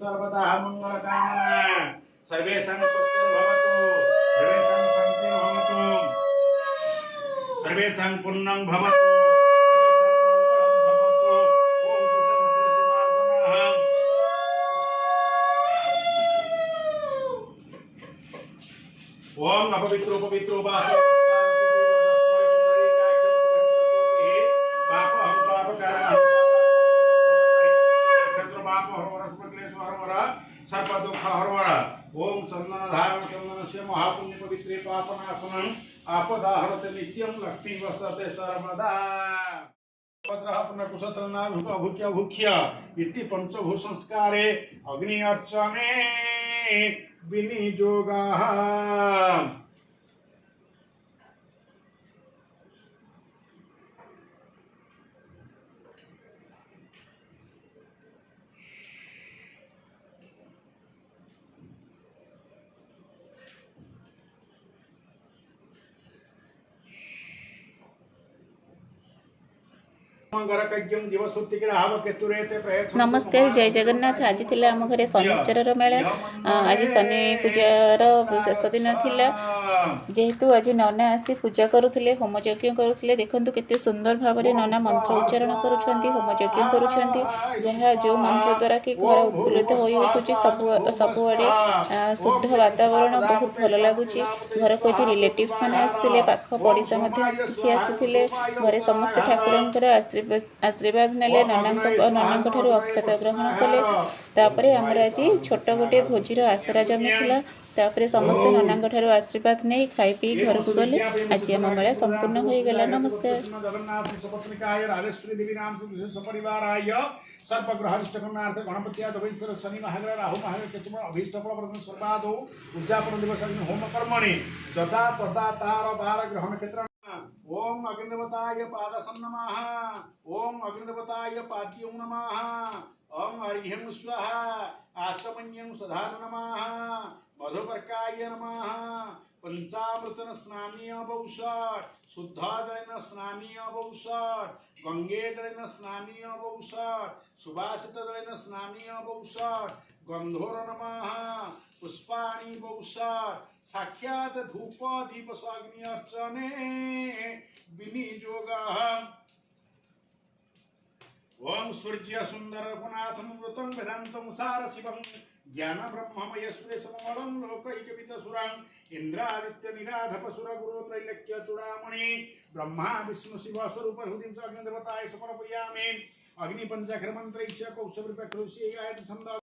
सर्वदा मंगलकामना सर्वेषां स्वस्तिर्भवतु सर्वेषां शान्तिर्भवतु सर्वेषां पूर्णं भवतु ओम अपवित्रो पवित्रो बाहो सर्व दुख हरवर ओम चंदन धारण चंदन से महापुण्य पवित्रे पापनाशनं आपदाहरते नित्यं लक्ष्मी वसते सर्वदा पत्रः पुनर्कुशलना भुक्य भुक्य इति पंचभूत संस्कारे अग्नि अर्चने विनियोगाः नमस्कार जय जगन्नाथ। आज थिला आम घरे शनिश्चर मेला। आज शनि पूजार शेष दिन थिला जेहेतु आज नना आसी पूजा करुले होम यज्ञ करुले। देखंतु केते सुंदर भाव में नना मंत्र उच्चारण करुछंती होम यज्ञ करुछंती जहाँ जो मंत्र द्वारा कि घर उत्फुल्लित होई उठुची सबुआडे शुद्ध वातावरण बहुत भल लगुच। घर को आज रिलेटिव मैंने आसते पाख पड़िशा किसी आसी घरे समस्त ठाकुर आशीर्वाद नेले नना ठारू अक्षत ग्रहण कले। तापर आमर आज छोट गोटे भोजीर आसरा जमी थिला। तापर समस्त नना ठारू आशीर्वाद नहीं खाई पी घर को गले। आज आम मेला संपूर्ण हो गला। नमस्कार। सर्वग्रहरिष्टकर्णार्थ गणपति आदि शनि महाग्रह राहु महाग्रह केतु अभीष्ट फलप्रद सर्वादौ उद्यापन दिवस होम कर्मणि जदा तदा तार बार ग्रहण क्षेत्र ओम अग्निदेवताय पादसं नमः ओम अग्निदेवताय पाद्यं नमः ओम अर्घ्यं स्वाहा आचमन्यं सदा नमः मधुपर्काय नमः पंचामृतन स्नानीय बौषट शुद्ध जलन स्नानीय बौषट गंगे जलन स्नानीय बौषट सुभाषित जलन स्नानीय बौषट गंधोर नमः पुष्पाणि बौषट साक्षात धूप दीप अग्नि अर्चने विनियोगः ओम सूर्य सुंदर पुनाथम मृतं वेदांतं सार शिवं ज्ञान ब्रह्ममय सुरेशमलं लोकैकवितसुरं इंद्रादित्य निराधपसुर गुरु त्रैलक्य चूड़ामणि ब्रह्मा विष्णु शिव स्वरूप हृदय अग्निदेवताय समर्पयामि अग्नि पंचाक्षर मंत्रैश्य कौशल विप्रकृष्य गायत्री छंद